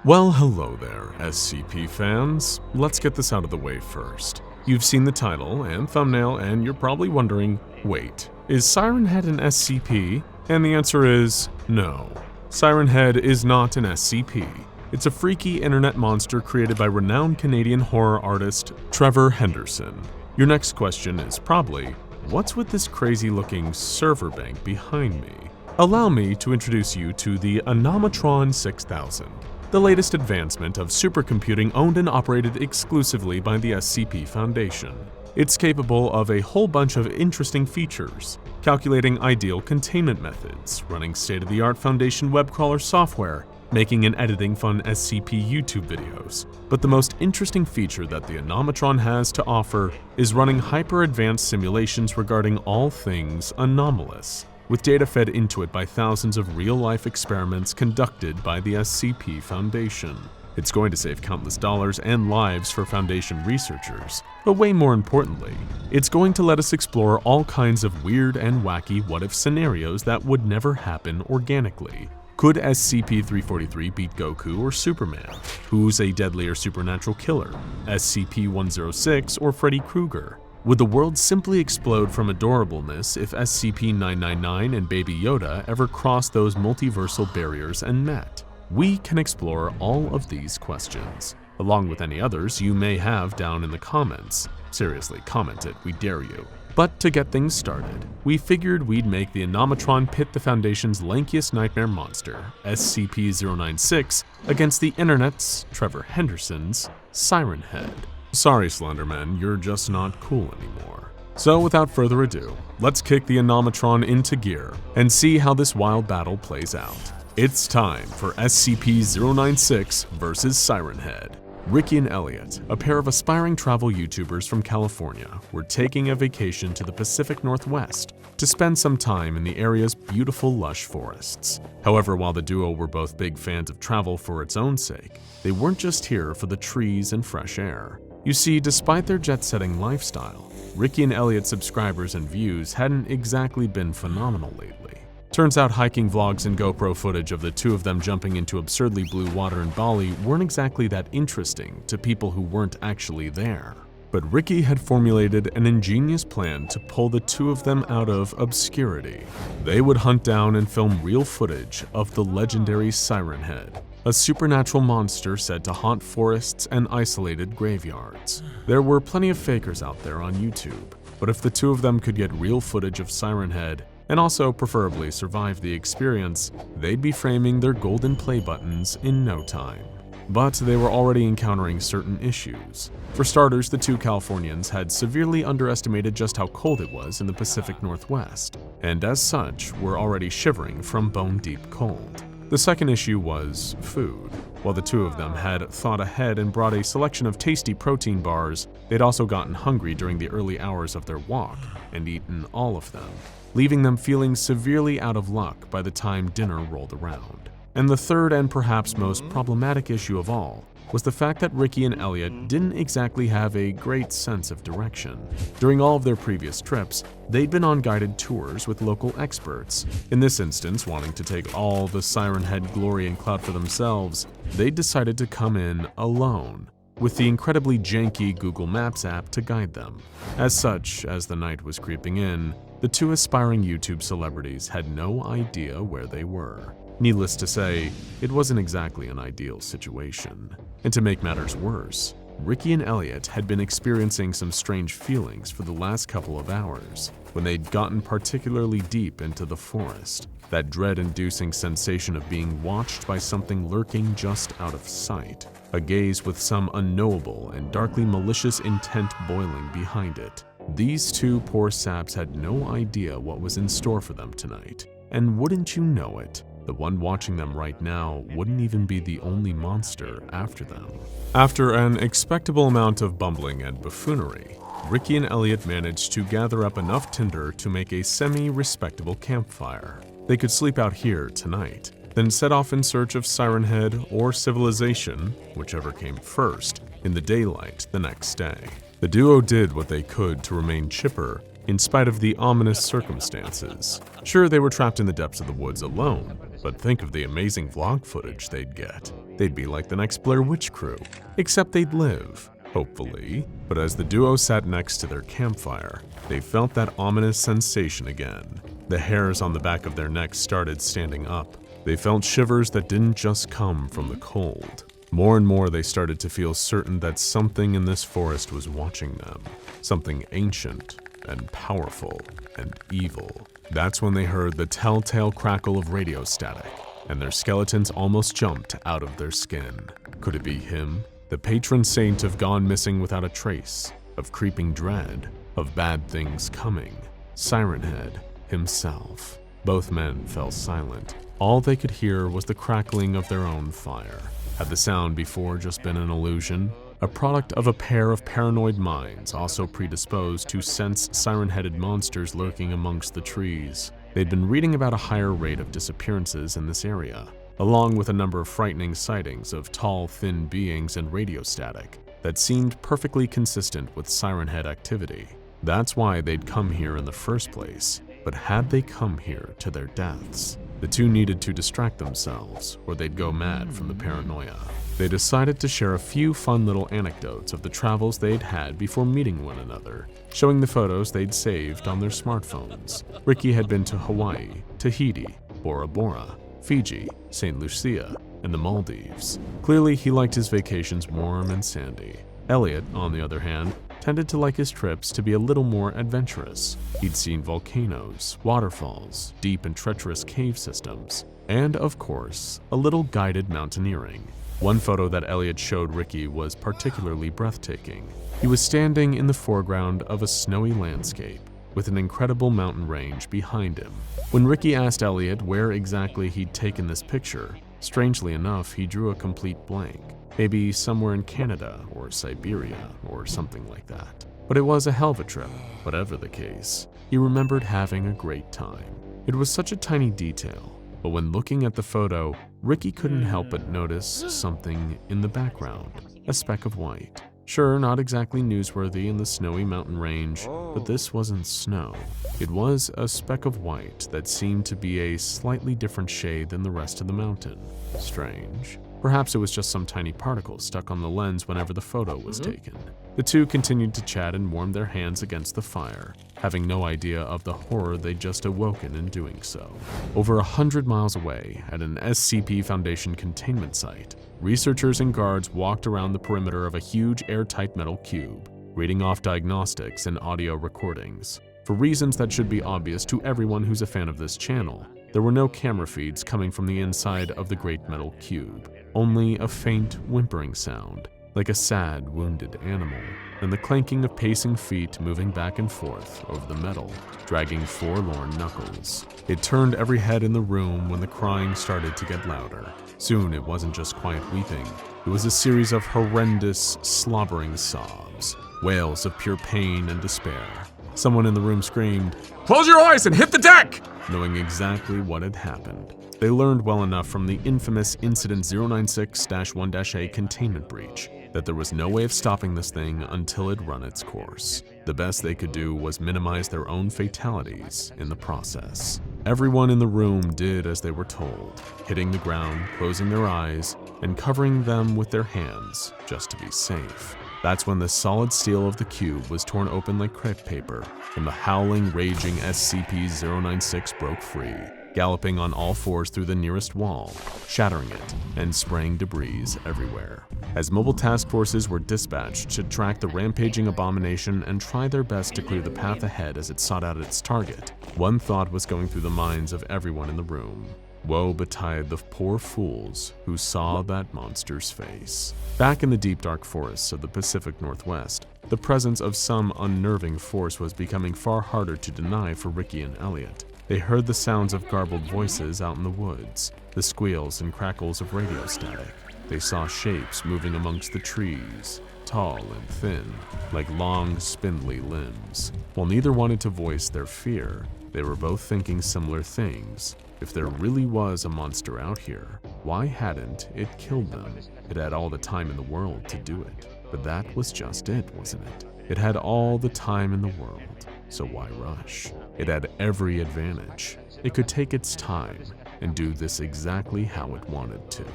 Well, hello there, SCP fans. Let's get this out of the way first. You've seen the title and thumbnail, and you're probably wondering, wait, is Siren Head an SCP? And the answer is no. Siren Head is not an SCP. It's a freaky internet monster created by renowned Canadian horror artist Trevor Henderson. Your next question is probably, what's with this crazy-looking server bank behind me? Allow me to introduce you to the Anomatron 6000. The latest advancement of supercomputing owned and operated exclusively by the SCP Foundation. It's capable of a whole bunch of interesting features, calculating ideal containment methods, running state-of-the-art Foundation web crawler software, making and editing fun SCP YouTube videos. But the most interesting feature that the Anomatron has to offer is running hyper-advanced simulations regarding all things anomalous, with data fed into it by thousands of real-life experiments conducted by the SCP Foundation. It's going to save countless dollars and lives for Foundation researchers, but way more importantly, it's going to let us explore all kinds of weird and wacky what-if scenarios that would never happen organically. Could SCP-343 beat Goku or Superman? Who's a deadlier supernatural killer? SCP-106 or Freddy Krueger? Would the world simply explode from adorableness if SCP-999 and Baby Yoda ever crossed those multiversal barriers and met? We can explore all of these questions, along with any others you may have down in the comments. Seriously, comment it, we dare you. But to get things started, we figured we'd make the Anomatron pit the Foundation's lankiest nightmare monster, SCP-096, against the internet's, Trevor Henderson's, Siren Head. Sorry, Slenderman, you're just not cool anymore. So without further ado, let's kick the Anomatron into gear and see how this wild battle plays out. It's time for SCP-096 vs. Siren Head. Ricky and Elliot, a pair of aspiring travel YouTubers from California, were taking a vacation to the Pacific Northwest to spend some time in the area's beautiful lush forests. However, while the duo were both big fans of travel for its own sake, they weren't just here for the trees and fresh air. You see, despite their jet-setting lifestyle, Ricky and Elliot's subscribers and views hadn't exactly been phenomenal lately. Turns out hiking vlogs and GoPro footage of the two of them jumping into absurdly blue water in Bali weren't exactly that interesting to people who weren't actually there. But Ricky had formulated an ingenious plan to pull the two of them out of obscurity. They would hunt down and film real footage of the legendary Siren Head, a supernatural monster said to haunt forests and isolated graveyards. There were plenty of fakers out there on YouTube, but if the two of them could get real footage of Siren Head, and also preferably survive the experience, they'd be framing their golden play buttons in no time. But they were already encountering certain issues. For starters, the two Californians had severely underestimated just how cold it was in the Pacific Northwest, and as such, were already shivering from bone-deep cold. The second issue was food. While the two of them had thought ahead and brought a selection of tasty protein bars, they'd also gotten hungry during the early hours of their walk and eaten all of them, leaving them feeling severely out of luck by the time dinner rolled around. And the third and perhaps most problematic issue of all was the fact that Ricky and Elliot didn't exactly have a great sense of direction. During all of their previous trips, they'd been on guided tours with local experts. In this instance, wanting to take all the Siren Head glory and clout for themselves, they decided to come in alone, with the incredibly janky Google Maps app to guide them. As such, as the night was creeping in, the two aspiring YouTube celebrities had no idea where they were. Needless to say, it wasn't exactly an ideal situation. And to make matters worse, Ricky and Elliot had been experiencing some strange feelings for the last couple of hours when they'd gotten particularly deep into the forest. That dread-inducing sensation of being watched by something lurking just out of sight. A gaze with some unknowable and darkly malicious intent boiling behind it. These two poor saps had no idea what was in store for them tonight. And wouldn't you know it, the one watching them right now wouldn't even be the only monster after them. After an expectable amount of bumbling and buffoonery, Ricky and Elliot managed to gather up enough tinder to make a semi-respectable campfire. They could sleep out here tonight, then set off in search of Siren Head or civilization, whichever came first, in the daylight the next day. The duo did what they could to remain chipper in spite of the ominous circumstances. Sure, they were trapped in the depths of the woods alone, But think of the amazing vlog footage they'd get. They'd be like the next Blair Witch crew, except they'd live, hopefully. But as the duo sat next to their campfire, they felt that ominous sensation again. The hairs on the back of their necks started standing up. They felt shivers that didn't just come from the cold. More and more they started to feel certain that something in this forest was watching them. Something ancient and powerful and evil. That's when they heard the telltale crackle of radio static, and their skeletons almost jumped out of their skin. Could it be him? The patron saint of gone missing without a trace, of creeping dread, of bad things coming. Siren Head himself. Both men fell silent. All they could hear was the crackling of their own fire. Had the sound before just been an illusion? A product of a pair of paranoid minds also predisposed to sense siren-headed monsters lurking amongst the trees. They'd been reading about a higher rate of disappearances in this area, along with a number of frightening sightings of tall, thin beings and radio static that seemed perfectly consistent with Siren-Head activity. That's why they'd come here in the first place. But had they come here to their deaths? The two needed to distract themselves, or they'd go mad from the paranoia. They decided to share a few fun little anecdotes of the travels they'd had before meeting one another, showing the photos they'd saved on their smartphones. Ricky had been to Hawaii, Tahiti, Bora Bora, Fiji, St. Lucia, and the Maldives. Clearly, he liked his vacations warm and sandy. Elliot, on the other hand, tended to like his trips to be a little more adventurous. He'd seen volcanoes, waterfalls, deep and treacherous cave systems, and of course, a little guided mountaineering. One photo that Elliot showed Ricky was particularly breathtaking. He was standing in the foreground of a snowy landscape, with an incredible mountain range behind him. When Ricky asked Elliot where exactly he'd taken this picture, strangely enough, he drew a complete blank. Maybe somewhere in Canada or Siberia or something like that. But it was a hell of a trip, whatever the case. He remembered having a great time. It was such a tiny detail, but when looking at the photo, Ricky couldn't help but notice something in the background, a speck of white. Sure, not exactly newsworthy in the snowy mountain range, but this wasn't snow. It was a speck of white that seemed to be a slightly different shade than the rest of the mountain. Strange. Perhaps it was just some tiny particle stuck on the lens whenever the photo was taken. The two continued to chat and warmed their hands against the fire, having no idea of the horror they'd just awoken in doing so. Over 100 miles away, at an SCP Foundation containment site, researchers and guards walked around the perimeter of a huge airtight metal cube, reading off diagnostics and audio recordings. For reasons that should be obvious to everyone who's a fan of this channel, there were no camera feeds coming from the inside of the great metal cube. Only a faint whimpering sound, like a sad, wounded animal, and the clanking of pacing feet moving back and forth over the metal, dragging forlorn knuckles. It turned every head in the room when the crying started to get louder. Soon it wasn't just quiet weeping, it was a series of horrendous, slobbering sobs, wails of pure pain and despair. Someone in the room screamed, "Close your eyes and hit the deck!" Knowing exactly what had happened. They learned well enough from the infamous Incident 096-1-A containment breach that there was no way of stopping this thing until it run its course. The best they could do was minimize their own fatalities in the process. Everyone in the room did as they were told, hitting the ground, closing their eyes, and covering them with their hands just to be safe. That's when the solid steel of the cube was torn open like crepe paper, and the howling, raging SCP-096 broke free, galloping on all fours through the nearest wall, shattering it, and spraying debris everywhere. As mobile task forces were dispatched to track the rampaging abomination and try their best to clear the path ahead as it sought out its target, one thought was going through the minds of everyone in the room. Woe betide the poor fools who saw that monster's face. Back in the deep dark forests of the Pacific Northwest, the presence of some unnerving force was becoming far harder to deny for Ricky and Elliot. They heard the sounds of garbled voices out in the woods, the squeals and crackles of radio static. They saw shapes moving amongst the trees, tall and thin, like long, spindly limbs. While neither wanted to voice their fear, they were both thinking similar things. If there really was a monster out here, why hadn't it killed them? It had all the time in the world to do it. But that was just it, wasn't it? It had all the time in the world, so why rush? It had every advantage. It could take its time and do this exactly how it wanted to.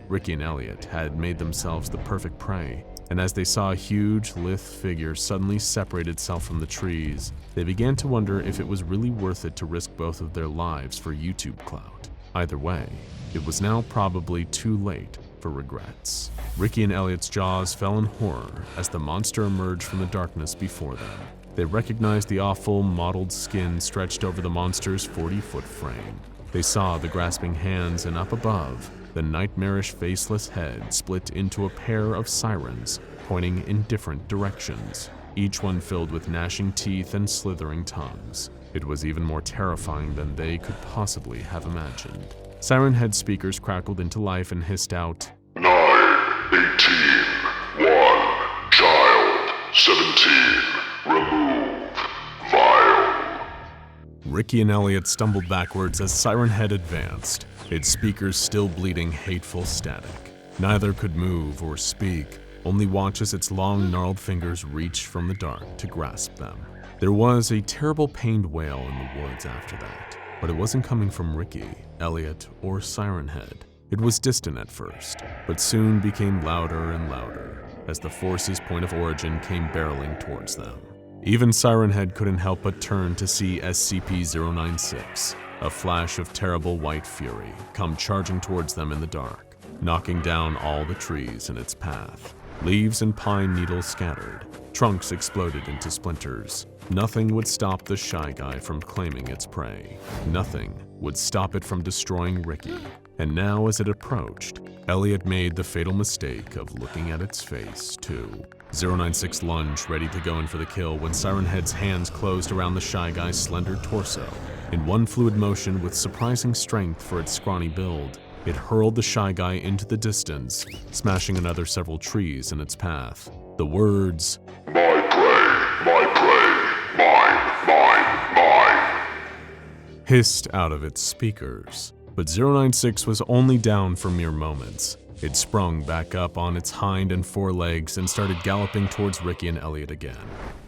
Ricky and Elliot had made themselves the perfect prey, and as they saw a huge, lithe figure suddenly separate itself from the trees, they began to wonder if it was really worth it to risk both of their lives for YouTube clout. Either way, it was now probably too late for regrets. Ricky and Elliot's jaws fell in horror as the monster emerged from the darkness before them. They recognized the awful, mottled skin stretched over the monster's 40-foot frame. They saw the grasping hands, and up above, the nightmarish faceless head split into a pair of sirens pointing in different directions, each one filled with gnashing teeth and slithering tongues. It was even more terrifying than they could possibly have imagined. Siren Head speakers crackled into life and hissed out, 9, 18, 1, child, 17, remove, vile. Ricky and Elliot stumbled backwards as Siren Head advanced, its speakers still bleeding hateful static. Neither could move or speak, only watch as its long, gnarled fingers reached from the dark to grasp them. There was a terrible pained wail in the woods after that, but it wasn't coming from Ricky, Elliot, or Siren Head. It was distant at first, but soon became louder and louder as the force's point of origin came barreling towards them. Even Siren Head couldn't help but turn to see SCP-096, a flash of terrible white fury, come charging towards them in the dark, knocking down all the trees in its path. Leaves and pine needles scattered, trunks exploded into splinters. Nothing would stop the Shy Guy from claiming its prey. Nothing would stop it from destroying Ricky. And now as it approached, Elliot made the fatal mistake of looking at its face, too. 096 lunged, ready to go in for the kill when Siren Head's hands closed around the Shy Guy's slender torso. In one fluid motion with surprising strength for its scrawny build, it hurled the Shy Guy into the distance, smashing another several trees in its path. The words, My prey, mine, hissed out of its speakers. But 096 was only down for mere moments. It sprung back up on its hind and forelegs and started galloping towards Ricky and Elliot again,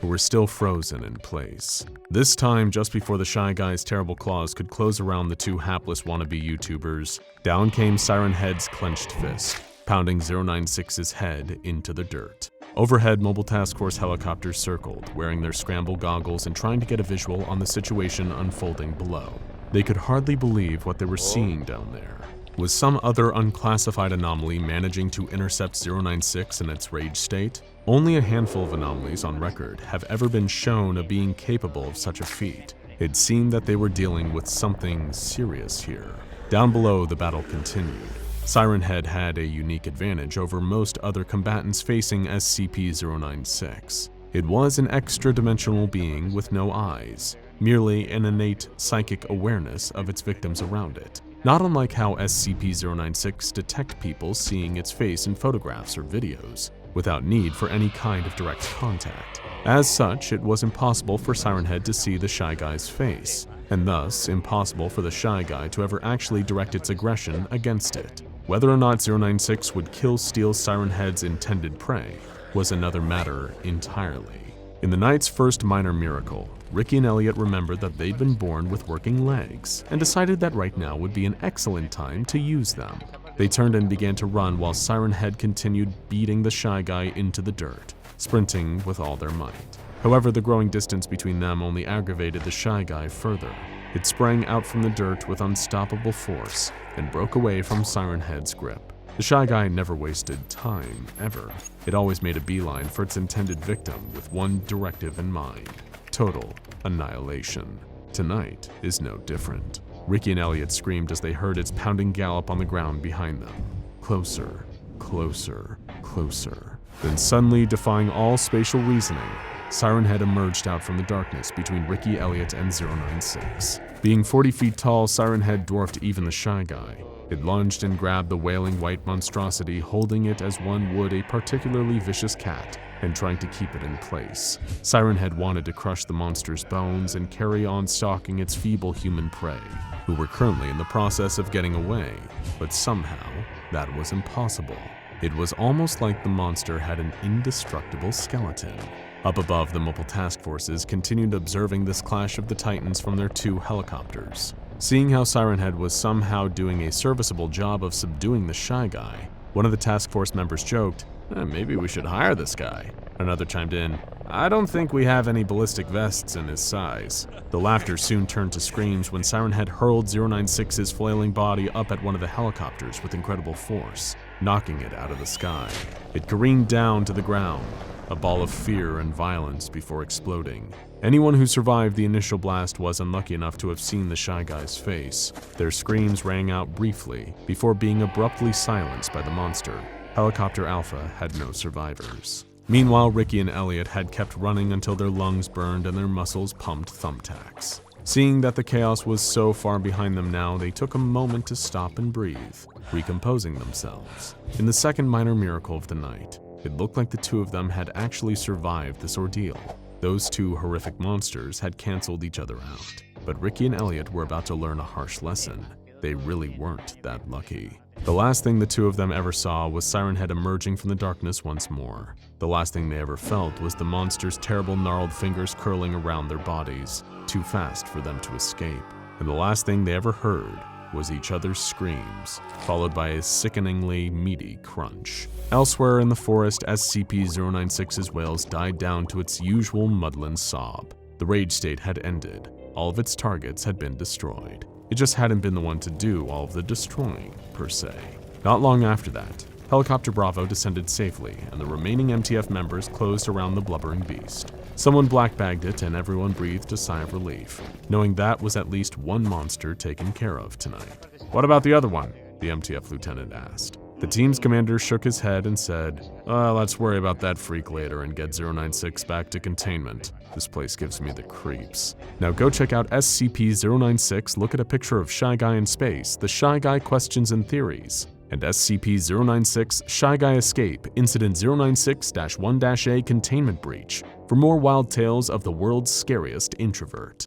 who were still frozen in place. This time, just before the Shy Guy's terrible claws could close around the two hapless wannabe YouTubers, down came Siren Head's clenched fist, pounding 096's head into the dirt. Overhead, mobile task force helicopters circled, wearing their scramble goggles and trying to get a visual on the situation unfolding below. They could hardly believe what they were seeing down there. Was some other unclassified anomaly managing to intercept 096 in its rage state? Only a handful of anomalies on record have ever been shown of being capable of such a feat. It seemed that they were dealing with something serious here. Down below, the battle continued. Siren Head had a unique advantage over most other combatants facing SCP-096. It was an extra-dimensional being with no eyes, merely an innate psychic awareness of its victims around it. Not unlike how SCP-096 detect people seeing its face in photographs or videos, without need for any kind of direct contact. As such, it was impossible for Siren Head to see the Shy Guy's face, and thus impossible for the Shy Guy to ever actually direct its aggression against it. Whether or not 096 would kill steal Siren Head's intended prey was another matter entirely. In the night's first minor miracle, Ricky and Elliot remembered that they'd been born with working legs and decided that right now would be an excellent time to use them. They turned and began to run while Siren Head continued beating the Shy Guy into the dirt, sprinting with all their might. However, the growing distance between them only aggravated the Shy Guy further. It sprang out from the dirt with unstoppable force and broke away from Siren Head's grip. The Shy Guy never wasted time, ever. It always made a beeline for its intended victim with one directive in mind: total annihilation. Tonight is no different. Ricky and Elliot screamed as they heard its pounding gallop on the ground behind them. Closer, closer, closer. Then suddenly, defying all spatial reasoning, Siren Head emerged out from the darkness between Ricky, Elliot, and 096. Being 40 feet tall, Siren Head dwarfed even the Shy Guy. It lunged and grabbed the wailing white monstrosity, holding it as one would a particularly vicious cat, and trying to keep it in place. Siren Head wanted to crush the monster's bones and carry on stalking its feeble human prey, who were currently in the process of getting away, but somehow that was impossible. It was almost like the monster had an indestructible skeleton. Up above, the mobile task forces continued observing this clash of the titans from their two helicopters. Seeing how Siren Head was somehow doing a serviceable job of subduing the shy guy, one of the task force members joked, maybe we should hire this guy. Another chimed in, I don't think we have any ballistic vests in his size. The laughter soon turned to screams when Siren Head hurled 096's flailing body up at one of the helicopters with incredible force, knocking it out of the sky. It careened down to the ground, a ball of fear and violence before exploding. Anyone who survived the initial blast was unlucky enough to have seen the shy guy's face. Their screams rang out briefly before being abruptly silenced by the monster. Helicopter Alpha had no survivors. Meanwhile, Ricky and Elliot had kept running until their lungs burned and their muscles pumped thumbtacks. Seeing that the chaos was so far behind them now, they took a moment to stop and breathe, recomposing themselves. In the second minor miracle of the night, it looked like the two of them had actually survived this ordeal. Those two horrific monsters had canceled each other out, but Ricky and Elliot were about to learn a harsh lesson. They really weren't that lucky. The last thing the two of them ever saw was Siren Head emerging from the darkness once more. The last thing they ever felt was the monster's terrible gnarled fingers curling around their bodies, too fast for them to escape. And the last thing they ever heard was each other's screams, followed by a sickeningly meaty crunch. Elsewhere in the forest, SCP-096's wails died down to its usual maudlin sob. The rage state had ended. All of its targets had been destroyed. It just hadn't been the one to do all of the destroying, per se. Not long after that, Helicopter Bravo descended safely, and the remaining MTF members closed around the blubbering beast. Someone blackbagged it, and everyone breathed a sigh of relief, knowing that was at least one monster taken care of tonight. What about the other one? The MTF lieutenant asked. The team's commander shook his head and said, let's worry about that freak later and get 096 back to containment. This place gives me the creeps. Now go check out SCP-096, look at a picture of Shy Guy in space, the Shy Guy questions and theories, and SCP-096 Shy Guy Escape Incident 096-1-A Containment Breach for more wild tales of the world's scariest introvert.